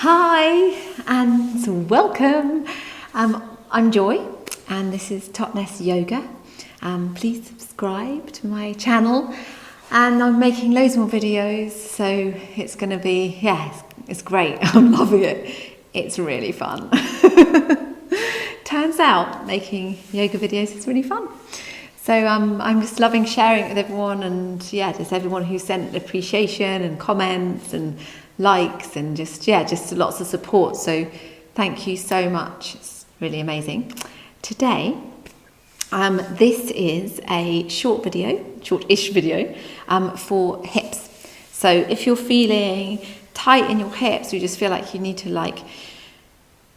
Hi and welcome. I'm Joy and this is Stuckness Yoga. Please subscribe to my channel, and I'm making loads more videos, so it's going to be, it's great. I'm loving it. It's really fun. Turns out making yoga videos is really fun. So I'm just loving sharing it with everyone, and just everyone who sent appreciation and comments and likes and just lots of support. So thank you so much. It's really amazing. Today, this is a short-ish video for hips. So if you're feeling tight in your hips, or you just feel like you need to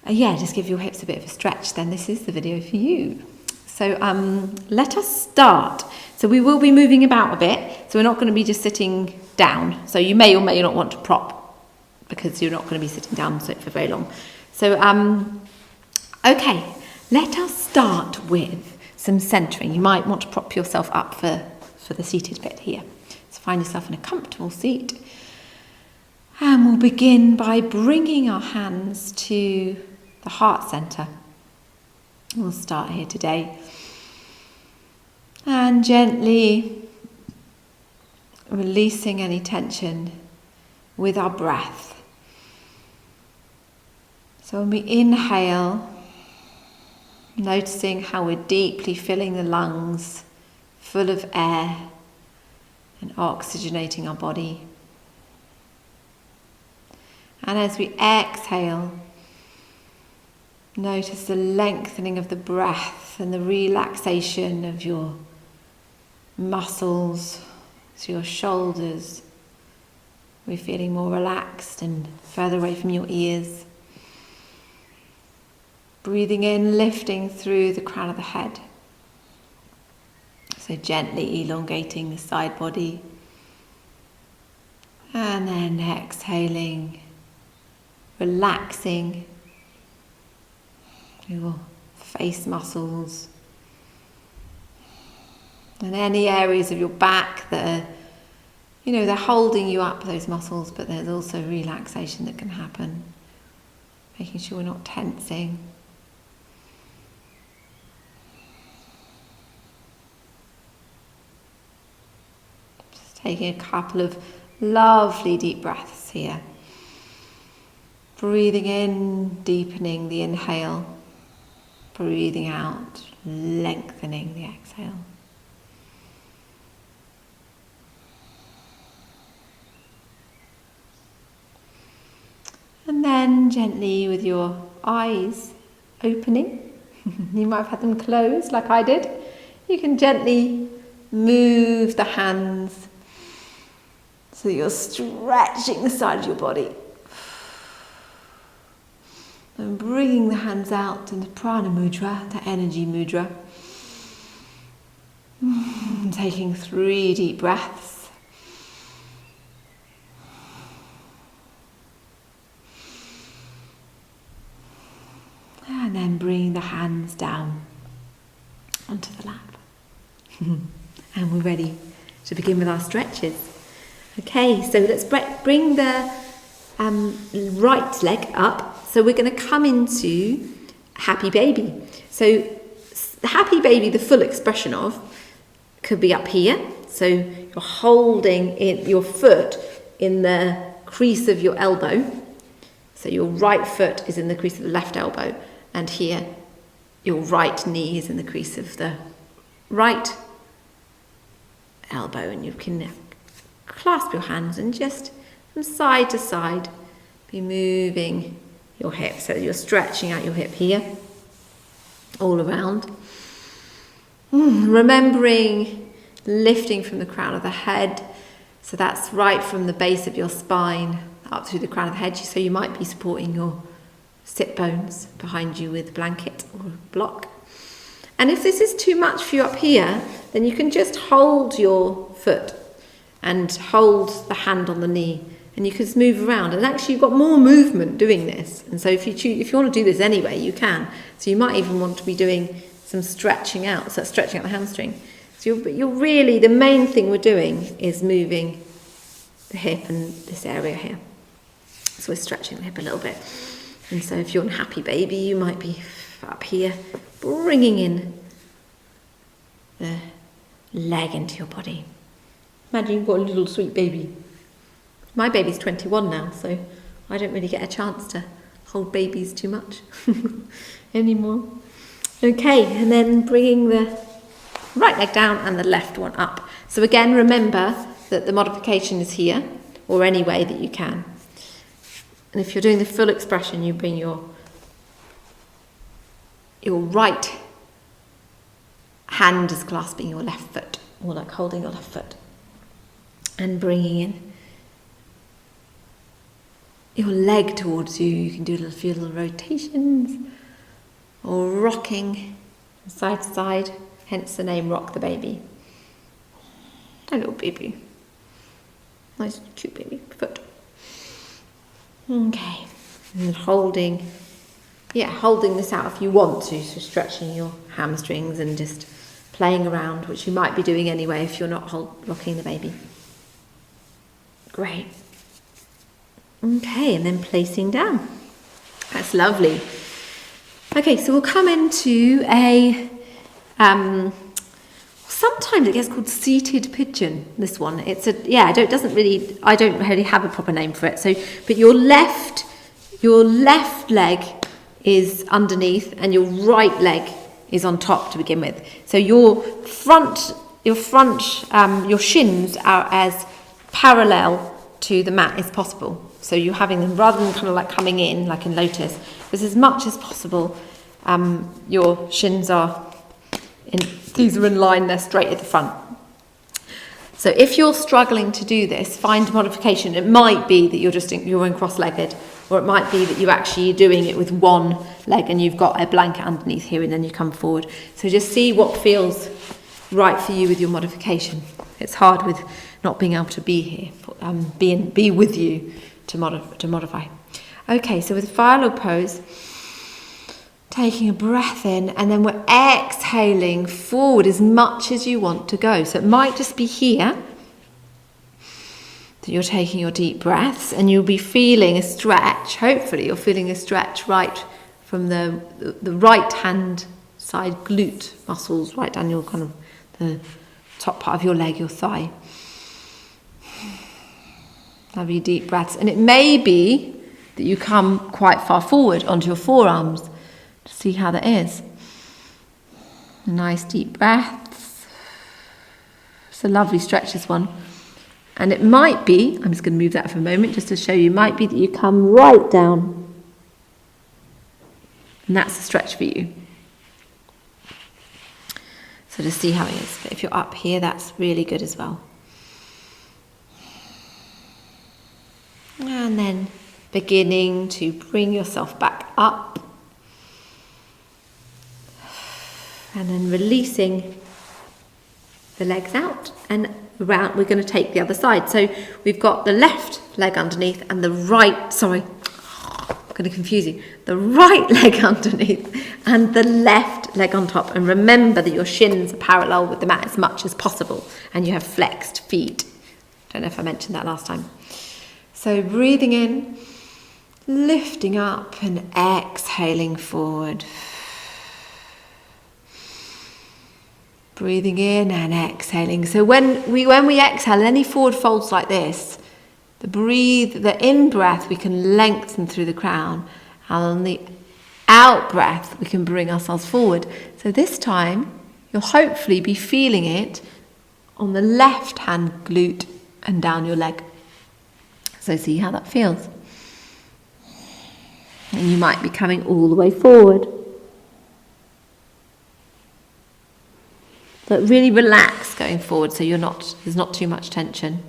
just give your hips a bit of a stretch, then this is the video for you. So let us start. So we will be moving about a bit. So we're not going to be just sitting down. So you may or may not want to prop, because you're not going to be sitting down for very long. So, okay, let us start with some centering. You might want to prop yourself up for the seated bit here. So find yourself in a comfortable seat. And we'll begin by bringing our hands to the heart center. We'll start here today. And gently releasing any tension with our breath. So when we inhale, noticing how we're deeply filling the lungs full of air and oxygenating our body. And as we exhale, notice the lengthening of the breath and the relaxation of your muscles, so your shoulders. We're feeling more relaxed and further away from your ears. Breathing in, lifting through the crown of the head. So gently elongating the side body. And then exhaling, relaxing your face muscles. And any areas of your back that are, they're holding you up, those muscles, but there's also relaxation that can happen. Making sure we're not tensing. Taking a couple of lovely deep breaths here. Breathing in, deepening the inhale. Breathing out, lengthening the exhale. And then gently, with your eyes opening, you might have had them closed like I did, you can gently move the hands so that you're stretching the side of your body. And bringing the hands out into prana mudra, the energy mudra. Taking 3 deep breaths. And then bring the hands down onto the lap. And we're ready to begin with our stretches. Okay, so let's bring the right leg up. So we're going to come into happy baby. So the happy baby, the full expression of, could be up here. So you're holding your foot in the crease of your elbow. So your right foot is in the crease of the left elbow. And here, your right knee is in the crease of the right elbow. And you can clasp your hands and just from side to side be moving your hip. So you're stretching out your hip here, all around. Remembering lifting from the crown of the head. So that's right from the base of your spine up through the crown of the head. So you might be supporting your sit bones behind you with a blanket or a block. And if this is too much for you up here, then you can just hold your foot and hold the hand on the knee, and you can just move around. And actually you've got more movement doing this. And so if you want to do this anyway, you can. So you might even want to be doing some stretching out. So that's stretching out the hamstring. So you're really, the main thing we're doing is moving the hip and this area here. So we're stretching the hip a little bit. And so if you're an happy baby, you might be up here, bringing in the leg into your body. Imagine you've got a little sweet baby. My baby's 21 now, so I don't really get a chance to hold babies too much anymore. Okay, and then bringing the right leg down and the left one up. So again, remember that the modification is here, or any way that you can. And if you're doing the full expression, you bring your right hand is clasping your left foot, or like holding your left foot, and bringing in your leg towards you. You can do a few little rotations, or rocking side to side, hence the name Rock the Baby. A little baby. Nice cute baby foot. Okay. And holding this out if you want to, so stretching your hamstrings and just playing around, which you might be doing anyway if you're not rocking the baby. Great. Okay, and then placing down. That's lovely. Okay, so we'll come into a, sometimes it gets called seated pigeon, this one. It's I don't really have a proper name for it. So, but your left leg is underneath and your right leg is on top to begin with. So your shins are as parallel to the mat as possible. So you're having them, rather than kind of like coming in like in lotus, because as much as possible, your shins these are in line, they're straight at the front. So if you're struggling to do this, find modification. It might be that you're in cross-legged, or it might be that you're actually doing it with one leg and you've got a blanket underneath here and then you come forward. So just see what feels right for you with your modification. It's hard with not being able to be here, be with you to modify. Okay, so with final pose, taking a breath in, and then we're exhaling forward as much as you want to go. So it might just be here that you're taking your deep breaths, and you'll be feeling a stretch. Hopefully you're feeling a stretch right from the right hand side glute muscles, right down your kind of the top part of your leg, your thigh. Lovely deep breaths. And it may be that you come quite far forward onto your forearms. See how that is. Nice deep breaths. It's a lovely stretch, this one. And it might be, I'm just going to move that for a moment just to show you, it might be that you come right down. And that's a stretch for you. So to see how it is. But if you're up here, that's really good as well. And then beginning to bring yourself back up. And then releasing the legs out and around. We're going to take the other side. So we've got the left leg underneath and the right, I'm going to confuse you. The right leg underneath and the left leg on top. And remember that your shins are parallel with the mat as much as possible. And you have flexed feet. Don't know if I mentioned that last time. So breathing in, lifting up and exhaling forward. Breathing in and exhaling. So when we exhale, any forward folds like this, the in breath we can lengthen through the crown, and on the out breath we can bring ourselves forward. So this time you'll hopefully be feeling it on the left hand glute and down your leg. So see how that feels. And you might be coming all the way forward. But really relax going forward so there's not too much tension.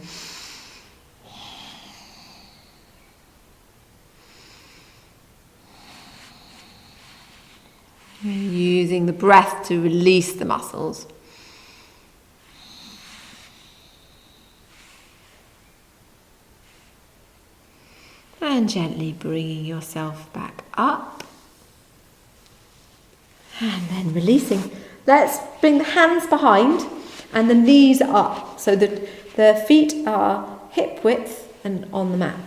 You're using the breath to release the muscles. And gently bringing yourself back up. And then releasing. Let's bring the hands behind and the knees up so that the feet are hip width and on the mat.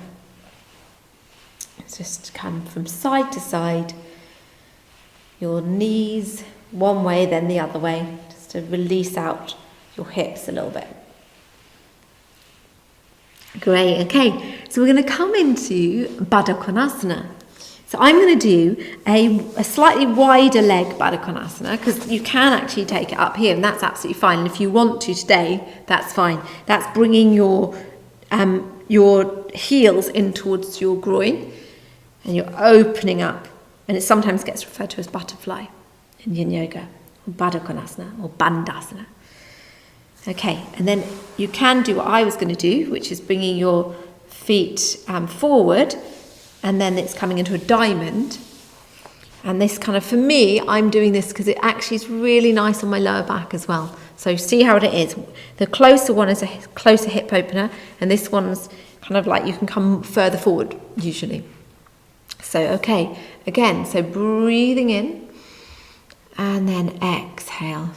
Just come from side to side. Your knees one way, then the other way, just to release out your hips a little bit. Great, okay, so we're going to come into Badhakonasana. So I'm going to do a slightly wider leg Badhakonasana, because you can actually take it up here, and that's absolutely fine. And if you want to today, that's fine. That's bringing your heels in towards your groin, and you're opening up. And it sometimes gets referred to as butterfly in yin yoga, or Badhakonasana, or Bandhasana. Okay, and then you can do what I was going to do, which is bringing your feet forward, and then it's coming into a diamond. And this kind of, for me, I'm doing this because it actually is really nice on my lower back as well. So see how it is. The closer one is a closer hip opener, and this one's kind of like you can come further forward usually. So, okay, again, so breathing in, and then exhale.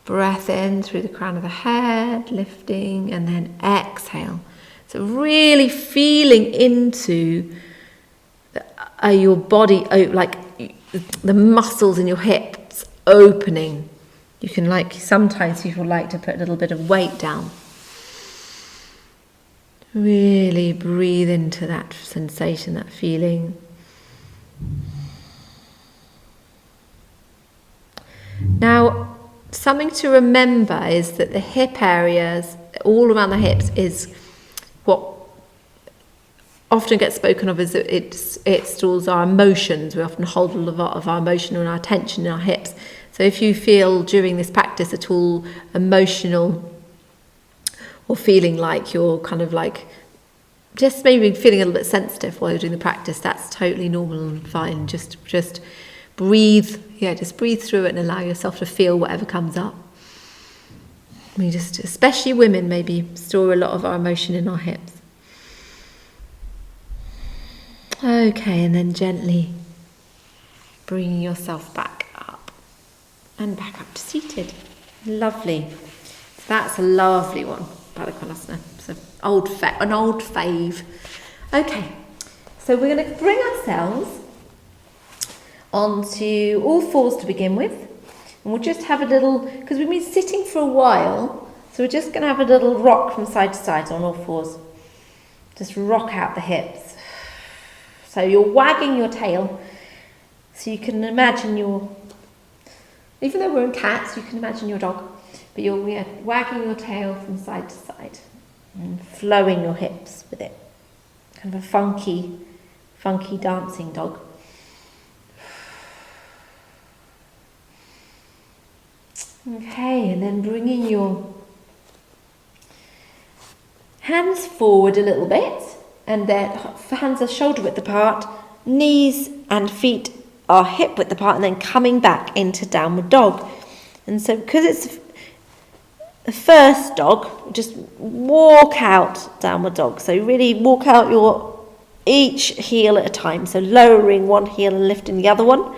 Breath in through the crown of the head, lifting, and then exhale. So really feeling into your body, like the muscles in your hips opening. You can sometimes people like to put a little bit of weight down. Really breathe into that sensation, that feeling. Now, something to remember is that the hip areas, all around the hips, is what often gets spoken of as it stores our emotions. We often hold a lot of our emotion and our tension in our hips. So if you feel during this practice at all emotional, or feeling like you're kind of like just maybe feeling a little bit sensitive while you're doing the practice, that's totally normal and fine. Just breathe, just breathe through it and allow yourself to feel whatever comes up. We just, especially women, maybe store a lot of our emotion in our hips. Okay, and then gently bringing yourself back up and back up to seated. Lovely. That's a lovely one, Badhakonasana. It's an old fave. Okay, so we're going to bring ourselves onto all fours to begin with, and we'll just have a little, because we've been sitting for a while, so we're just going to have a little rock from side to side on all fours. Just rock out the hips. So you're wagging your tail, so you can imagine even though we're in cats, you can imagine your dog, but you're wagging your tail from side to side and flowing your hips with it. Kind of a funky dancing dog. Okay, and then bringing your hands forward a little bit, and then hands are shoulder width apart, knees and feet are hip width apart, and then coming back into downward dog. And so because it's the first dog, just walk out downward dog. So really walk out each heel at a time. So lowering one heel and lifting the other one.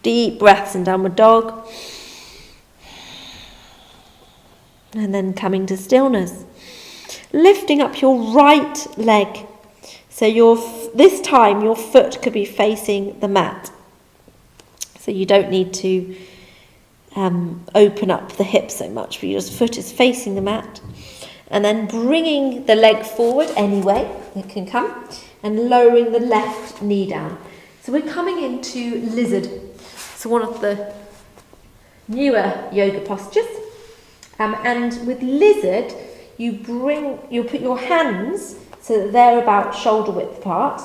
Deep breaths in downward dog. And then coming to stillness. Lifting up your right leg. So this time your foot could be facing the mat. So you don't need to open up the hip so much, but your foot is facing the mat. And then bringing the leg forward anyway, it can come, and lowering the left knee down. So we're coming into lizard. So one of the newer yoga postures. And with lizard, you put your hands so that they're about shoulder width apart,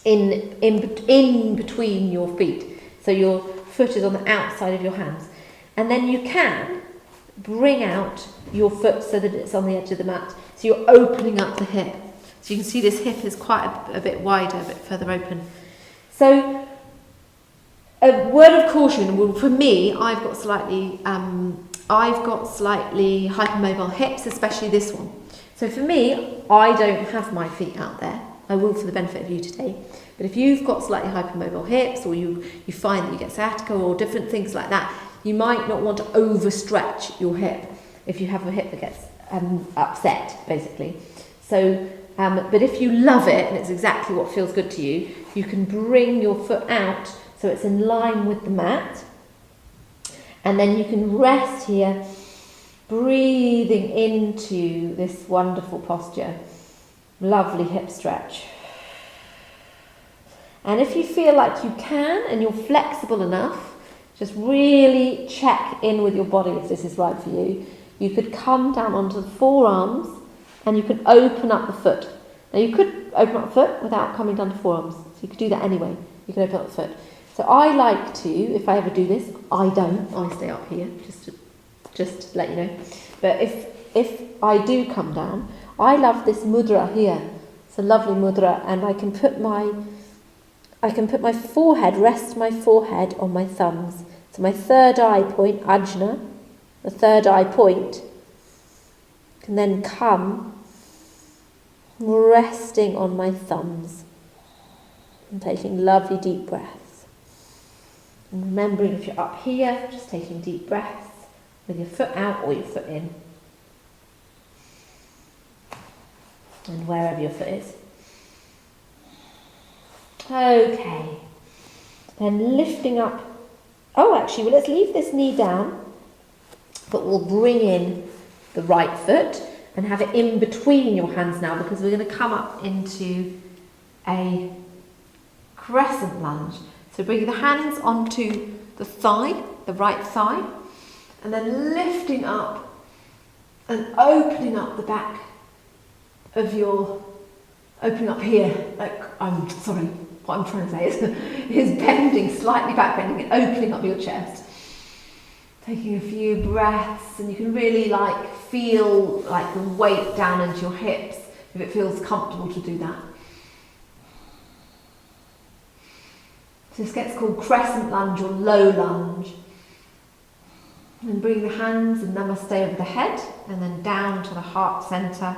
in between your feet. So your foot is on the outside of your hands. And then you can bring out your foot so that it's on the edge of the mat. So you're opening up the hip. So you can see this hip is quite a bit wider, a bit further open. So a word of caution, well, for me, I've got slightly hypermobile hips, especially this one. So for me, I don't have my feet out there. I will for the benefit of you today. But if you've got slightly hypermobile hips, or you find that you get sciatica or different things like that, you might not want to overstretch your hip if you have a hip that gets upset, basically. So, but if you love it and it's exactly what feels good to you, you can bring your foot out so it's in line with the mat. And then you can rest here, breathing into this wonderful posture. Lovely hip stretch. And if you feel like you can and you're flexible enough, just really check in with your body if this is right for you. You could come down onto the forearms and you can open up the foot. Now you could open up the foot without coming down to forearms. So you could do that anyway. You can open up the foot. So I like to, if I ever do this, I don't, I stay up here, just to let you know. But if I do come down, I love this mudra here. It's a lovely mudra, and I can put my forehead, rest my forehead on my thumbs. So my third eye point, ajna, the third eye point, can then come resting on my thumbs and taking lovely deep breaths. And remembering if you're up here, just taking deep breaths with your foot out or your foot in. And wherever your foot is. Okay. Then lifting up. Oh, actually, well, let's leave this knee down, but we'll bring in the right foot and have it in between your hands now, because we're going to come up into a crescent lunge. So bringing the hands onto the thigh, the right thigh, and then lifting up and opening up the back of your, opening up here, like, I'm sorry, what I'm trying to say is bending, slightly back bending and opening up your chest. Taking a few breaths, and you can really feel like the weight down into your hips if it feels comfortable to do that. So this gets called crescent lunge or low lunge. And bring the hands and namaste over the head, and then down to the heart center.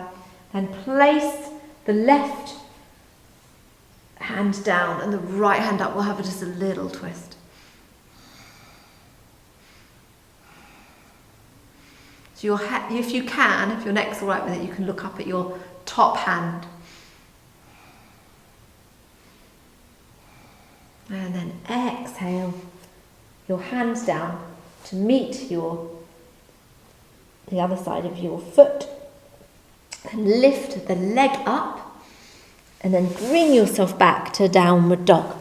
Then place the left hand down and the right hand up. We'll have just a little twist. So if you can, if your neck's all right with it, you can look up at your top hand. And then exhale your hands down to meet the other side of your foot. And lift the leg up, and then bring yourself back to downward dog.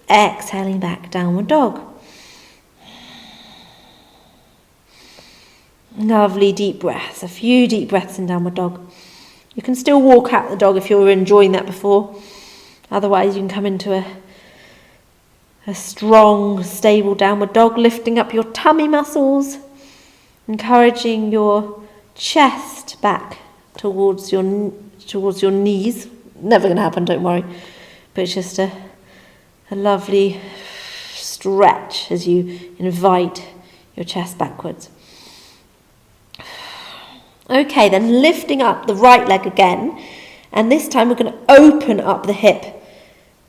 Exhaling back, downward dog. Lovely deep breaths, a few deep breaths in downward dog. You can still walk out the dog if you were enjoying that before. Otherwise you can come into a strong, stable downward dog, lifting up your tummy muscles, encouraging your chest back towards your knees. Never going to happen, don't worry. But it's just a lovely stretch as you invite your chest backwards. Okay, then lifting up the right leg again, and this time we're going to open up the hip.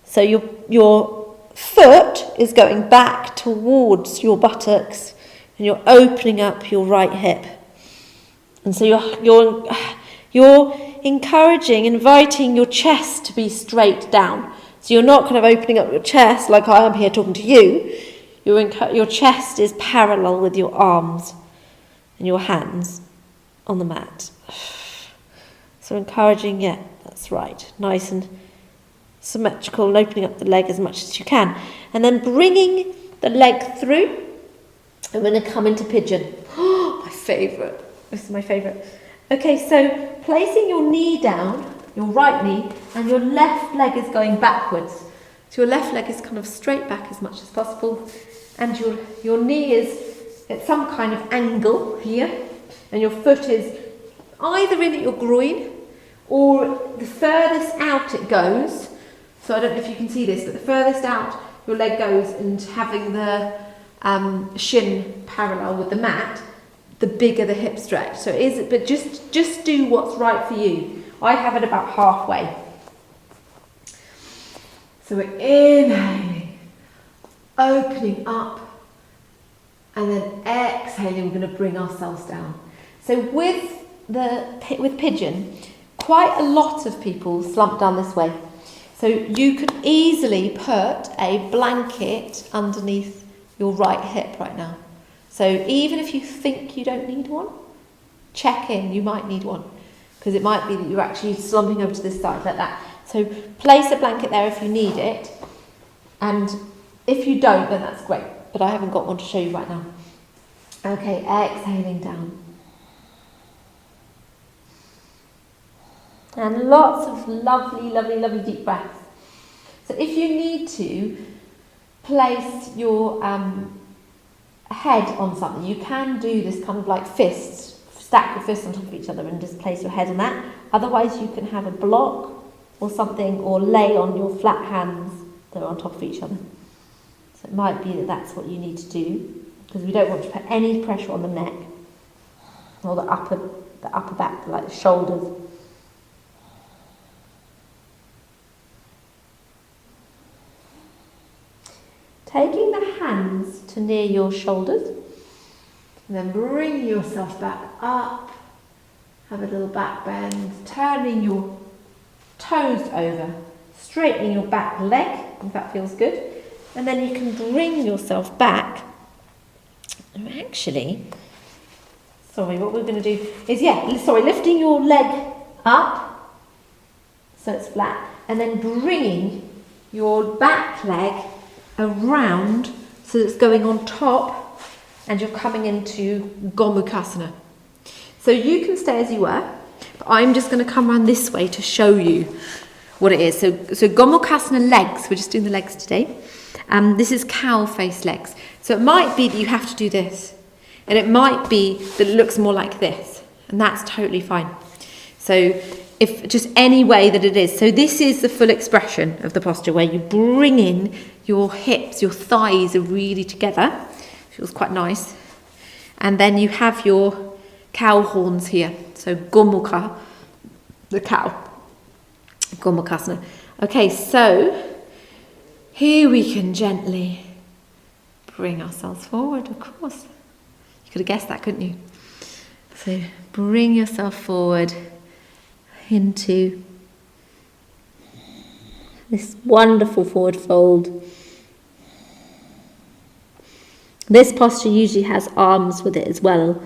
So your foot is going back towards your buttocks, and you're opening up your right hip. And so you're encouraging, inviting your chest to be straight down. So you're not kind of opening up your chest like I am here talking to you. Your chest is parallel with your arms and your hands on the mat. So encouraging, yeah, that's right. Nice and symmetrical, and opening up the leg as much as you can. And then bringing the leg through. I'm going to come into pigeon. Oh, my favourite. This is my favourite. Okay, so placing your knee down, your right knee, and your left leg is going backwards. So your left leg is kind of straight back as much as possible. And your knee is at some kind of angle here. And your foot is either in at your groin, or the furthest out it goes. So I don't know if you can see this, but the furthest out your leg goes, and having the shin parallel with the mat, the bigger the hip stretch. So it is, but just do what's right for you. I have it about halfway. So we're inhaling, opening up, and then exhaling, we're going to bring ourselves down. So with Pigeon, quite a lot of people slump down this way. So you could easily put a blanket underneath your right hip right now. So even if you think you don't need one, check in, you might need one. Because it might be that you're actually slumping over to this side like that. So place a blanket there if you need it. And if you don't, then that's great. But I haven't got one to show you right now. Okay, exhaling down. And lots of lovely, lovely, lovely deep breaths. So if you need to place your head on something, you can do this kind of like fists, stack your fists on top of each other and just place your head on that. Otherwise you can have a block or something, or lay on your flat hands that are on top of each other. So it might be that that's what you need to do, because we don't want to put any pressure on the neck or the upper back, like the shoulders. Taking the hands to near your shoulders, and then bring yourself back up, have a little back bend, turning your toes over, straightening your back leg, if that feels good, and then you can bring yourself back. Actually, what we're going to do is, lifting your leg up, so it's flat, and then bringing your back leg around so it's going on top and you're coming into Gomukasana. So you can stay as you were, but I'm just going to come around this way to show you what it is. So Gomulkasana legs, we're just doing the legs today. This is cow face legs. So it might be that you have to do this, and it might be that it looks more like this, and that's totally fine. So if just any way that it is. So this is the full expression of the posture where you bring in your hips, your thighs are really together. Feels quite nice. And then you have your cow horns here. So Gomukha, the cow. Gomukasana. Okay, so here we can gently bring ourselves forward, of course. You could have guessed that, couldn't you? So bring yourself forward into this wonderful forward fold. This posture usually has arms with it as well,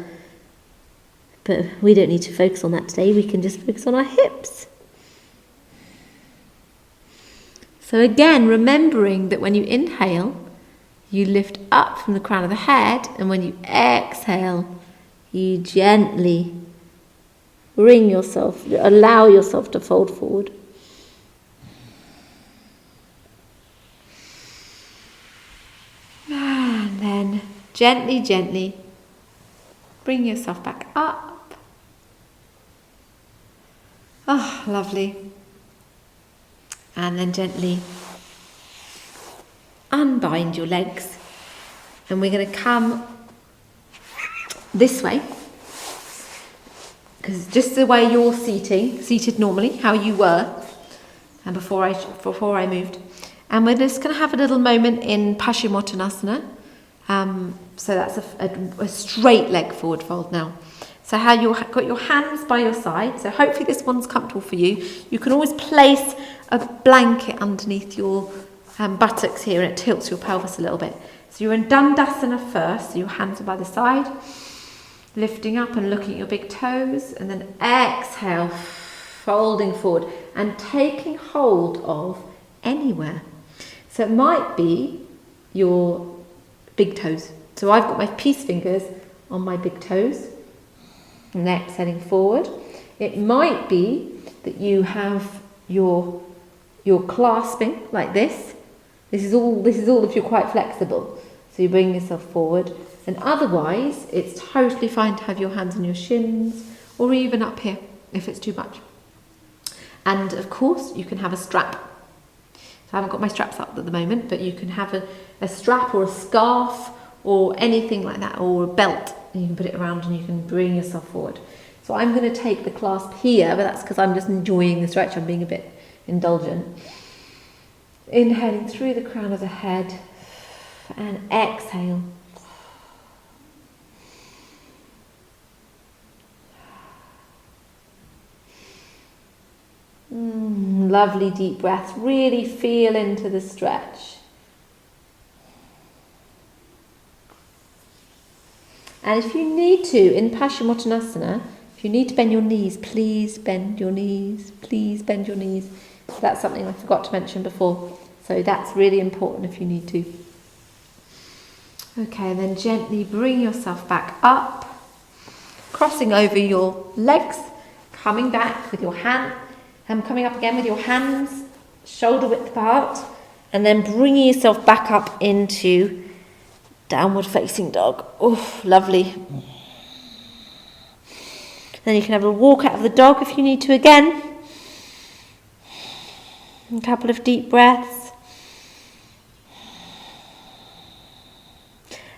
but we don't need to focus on that today. We can just focus on our hips. So again, remembering that when you inhale, you lift up from the crown of the head, and when you exhale, you gently allow yourself to fold forward. And then gently, gently bring yourself back up. Oh, lovely. And then gently unbind your legs. And we're going to come this way, because just the way you're seated normally, how you were, and before I moved. And we're just going to have a little moment in Paschimottanasana. So that's a straight leg forward fold now. So how you've got your hands by your side. So hopefully this one's comfortable for you. You can always place a blanket underneath your buttocks here, and it tilts your pelvis a little bit. So you're in Dandasana first, so your hands are by the side, lifting up and looking at your big toes, and then exhale, folding forward and taking hold of anywhere. So it might be your big toes. So I've got my peace fingers on my big toes, and exhaling forward. It might be that you have your clasping like this. This is all if you're quite flexible. So you bring yourself forward. And otherwise, it's totally fine to have your hands on your shins, or even up here if it's too much. And of course, you can have a strap. So I haven't got my straps up at the moment, but you can have a strap or a scarf or anything like that, or a belt, and you can put it around and you can bring yourself forward. So I'm going to take the clasp here, but that's because I'm just enjoying the stretch. I'm being a bit indulgent. Inhaling through the crown of the head and exhale. lovely deep breaths. Really feel into the stretch. And if you need to, in Paschimottanasana, if you need to bend your knees, please bend your knees. Please bend your knees. So that's something I forgot to mention before. So that's really important if you need to. Okay, then gently bring yourself back up, crossing over your legs, coming back with your hand, coming up again with your hands shoulder width apart, and then bringing yourself back up into downward facing dog. Oh, lovely. Then you can have a walk out of the dog if you need to again. A couple of deep breaths.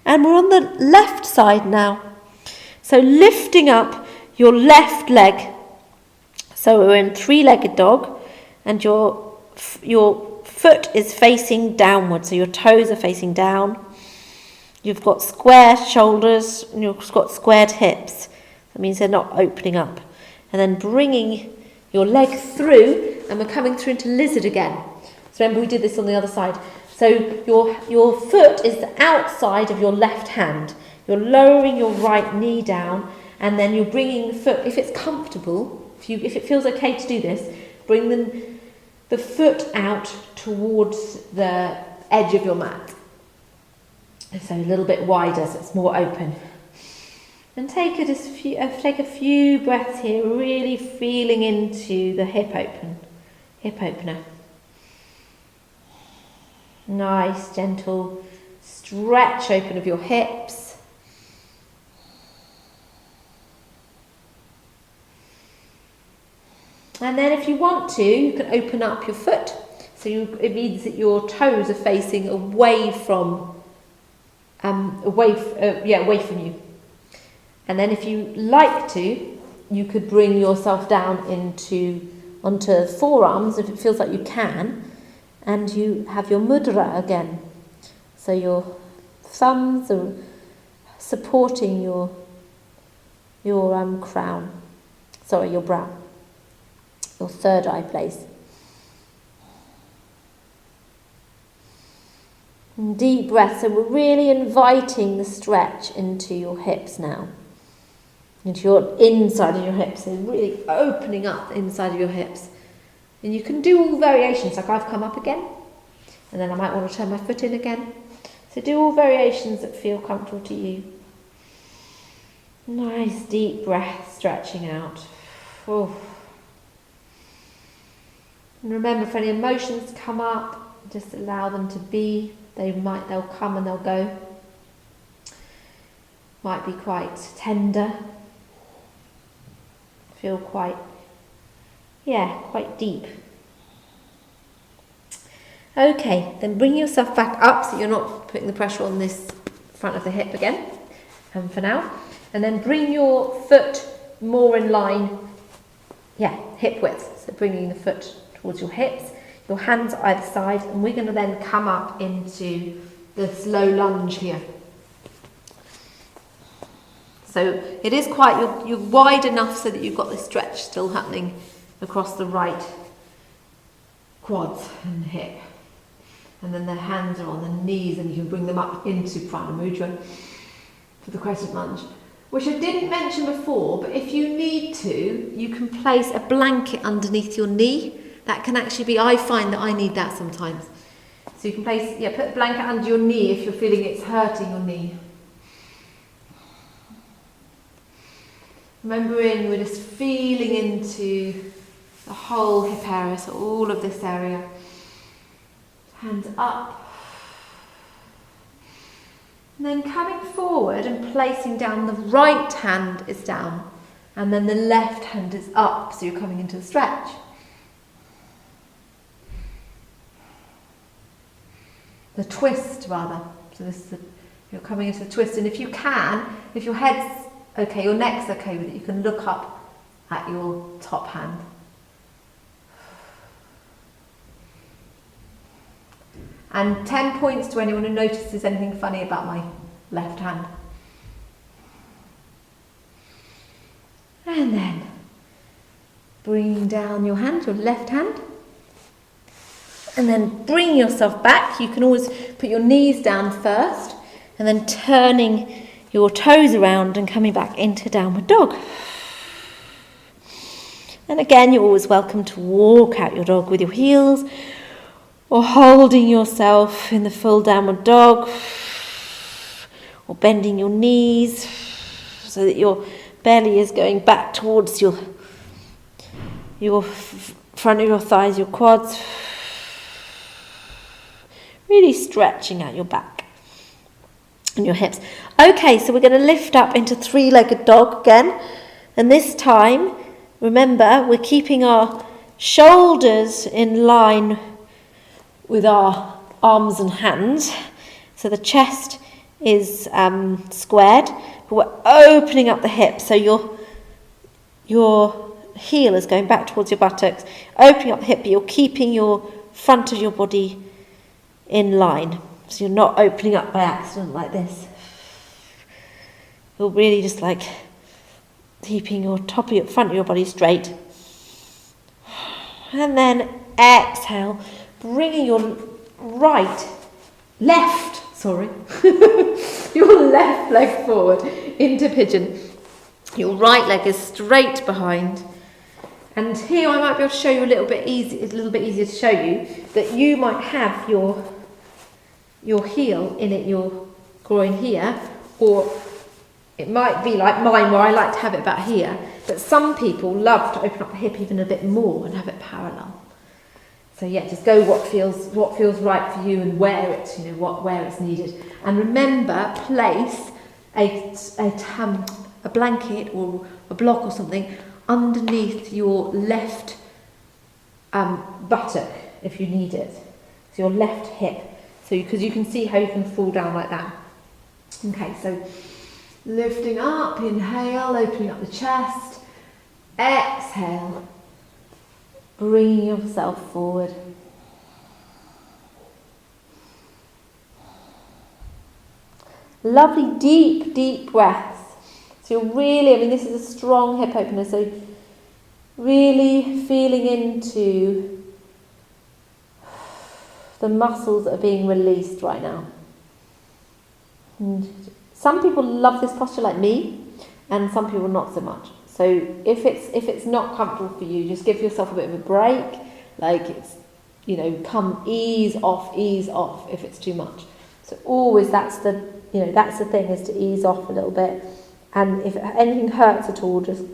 And we're on the left side now. So lifting up your left leg. So we're in three-legged dog, and your foot is facing downward. So your toes are facing down. You've got square shoulders and you've got squared hips. That means they're not opening up. And then bringing your leg through, and we're coming through into lizard again. So remember we did this on the other side. So your foot is the outside of your left hand. You're lowering your right knee down, and then you're bringing the foot, if it's comfortable, if it feels okay to do this, bring the foot out towards the edge of your mat. So a little bit wider, so it's more open. And take a few breaths here, really feeling into the hip opener. Nice, gentle stretch open of your hips. And then if you want to, you can open up your foot. So it means that your toes are facing away from you. And then if you like to, you could bring yourself down onto forearms if it feels like you can, and you have your mudra again. So your thumbs are supporting your crown. Sorry, your brow. Your third eye place. And deep breath, so we're really inviting the stretch into your hips now. Into your inside of your hips, so really opening up the inside of your hips. And you can do all variations, like I've come up again, and then I might want to turn my foot in again. So do all variations that feel comfortable to you. Nice deep breath, stretching out. Oh. And remember, if any emotions come up, just allow them to be. They'll come and they'll go. Might be quite tender. Feel quite deep. Okay, then bring yourself back up so you're not putting the pressure on this front of the hip again, for now. And then bring your foot more in line, hip width. So bringing the foot towards your hips, your hands either side, and we're going to then come up into the slow lunge here. So it is quite, you're wide enough so that you've got the stretch still happening across the right quads and hip. And then the hands are on the knees, and you can bring them up into Prana Mudra for the Crescent Lunge. Which I didn't mention before, but if you need to, you can place a blanket underneath your knee. That can actually be, I find that I need that sometimes. So you can put a blanket under your knee if you're feeling it's hurting your knee. Remembering we're just feeling into the whole hip area, so all of this area. Hands up. And then coming forward and placing down, the right hand is down, and then the left hand is up, so you're coming into the stretch. The twist, rather. So this is you're coming into the twist, and if you can, if your head's okay, your neck's okay with it, you can look up at your top hand. And 10 points to anyone who notices anything funny about my left hand. And then bring down your hand, your left hand, And then bring yourself back. You can always put your knees down first and then turning your toes around and coming back into downward dog. And again, you're always welcome to walk out your dog with your heels or holding yourself in the full downward dog or bending your knees so that your belly is going back towards your front of your thighs, your quads. Really stretching out your back and your hips. Okay, so we're going to lift up into three-legged dog again. And this time, remember, we're keeping our shoulders in line with our arms and hands. So the chest is squared, but we're opening up the hips. So your heel is going back towards your buttocks, opening up the hip, but you're keeping your front of your body in line. So you're not opening up by accident like this. You're really just like keeping your front of your body straight. And then exhale, bringing your your left leg forward into pigeon. Your right leg is straight behind. And here I might be able to show you a little bit easier to show you that you might have your heel in at your groin here, or it might be like mine where I like to have it about here, but some people love to open up the hip even a bit more and have it parallel. So yeah, just go what feels right for you and where it's needed. And remember, place a blanket or a block or something underneath your left buttock if you need it. So your left hip. So because you can see how you can fall down like that. Okay, so lifting up, inhale, opening up the chest. Exhale, bringing yourself forward. Lovely, deep, deep breaths. So you're really, this is a strong hip opener, so really feeling into the muscles that are being released right now. And some people love this posture like me, and some people not so much. So if it's not comfortable for you, just give yourself a bit of a break. Like it's, come ease off if it's too much. So always that's the thing, is to ease off a little bit. And if anything hurts at all, just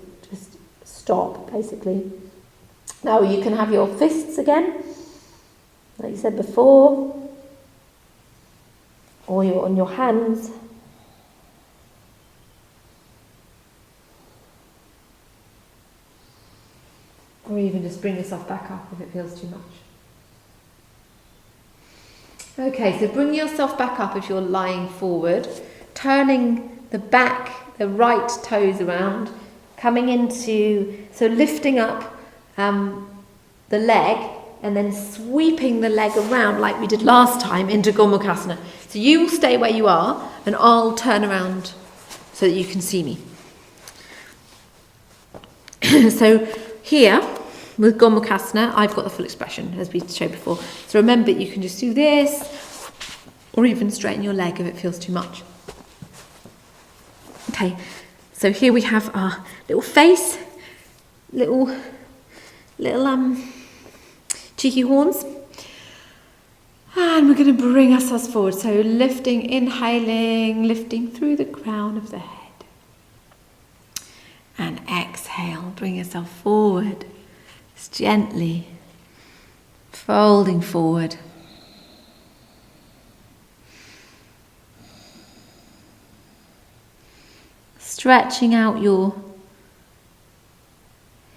stop, basically. Now you can have your fists again, like you said before, or you're on your hands. Or even just bring yourself back up if it feels too much. Okay, so bring yourself back up if you're lying forward, turning the right toes around, coming into, so lifting up the leg and then sweeping the leg around like we did last time into Gomukasana. So you will stay where you are and I'll turn around so that you can see me. So here with Gomukasana, I've got the full expression as we showed before. So remember, you can just do this or even straighten your leg if it feels too much. Okay, so here we have our little face, little cheeky horns. And we're going to bring ourselves forward. So lifting, inhaling, lifting through the crown of the head. And exhale, bring yourself forward. Just gently folding forward. Stretching out your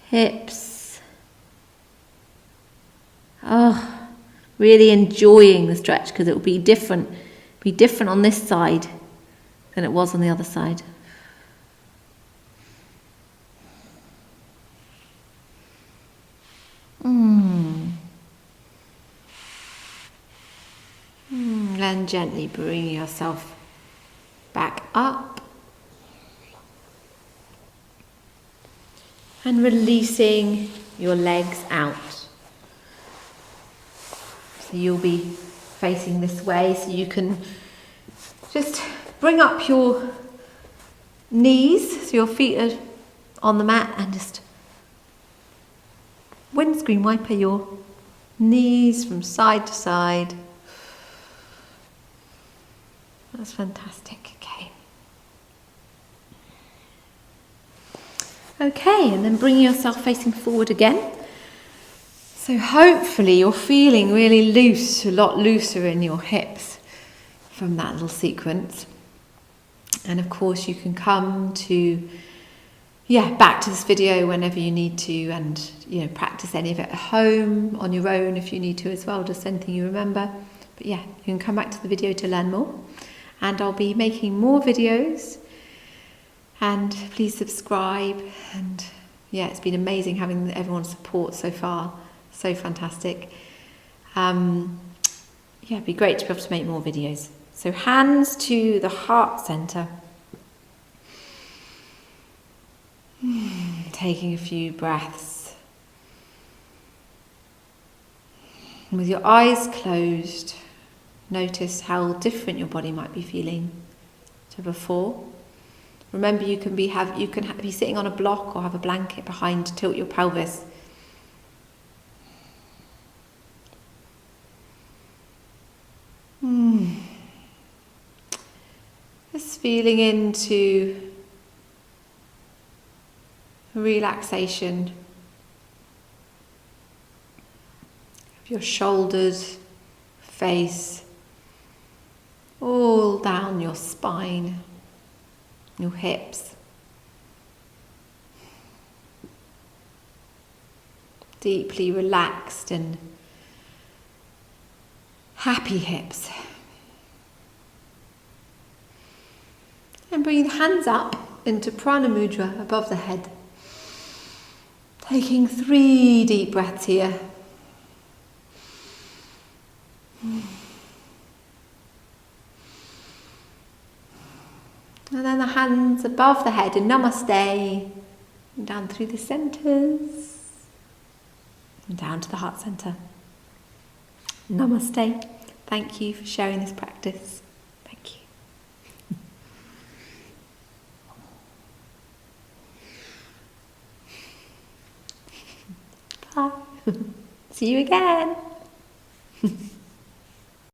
hips. Oh, really enjoying the stretch because it will be different on this side than it was on the other side. And gently bring yourself back up and releasing your legs out. So you'll be facing this way, so you can just bring up your knees, so your feet are on the mat, and just windscreen wiper your knees from side to side. That's fantastic. Okay, and then bring yourself facing forward again. So hopefully you're feeling really loose, a lot looser in your hips from that little sequence. And of course you can come to, back to this video whenever you need to, and practice any of it at home, on your own if you need to as well, just anything you remember. But you can come back to the video to learn more. And I'll be making more videos. And please subscribe, and it's been amazing having everyone's support so far, so fantastic. It'd be great to be able to make more videos. So hands to the heart centre. Taking a few breaths. And with your eyes closed, notice how different your body might be feeling to before. Remember, you can be sitting on a block or have a blanket behind to tilt your pelvis. Just feeling into relaxation of your shoulders, face, all down your spine, your hips. Deeply relaxed and happy hips. And bring the hands up into Prana Mudra above the head. Taking 3 deep breaths here. And then the hands above the head in Namaste, and down through the centres, and down to the heart centre. Namaste. Thank you for sharing this practice. Thank you. Bye. See you again.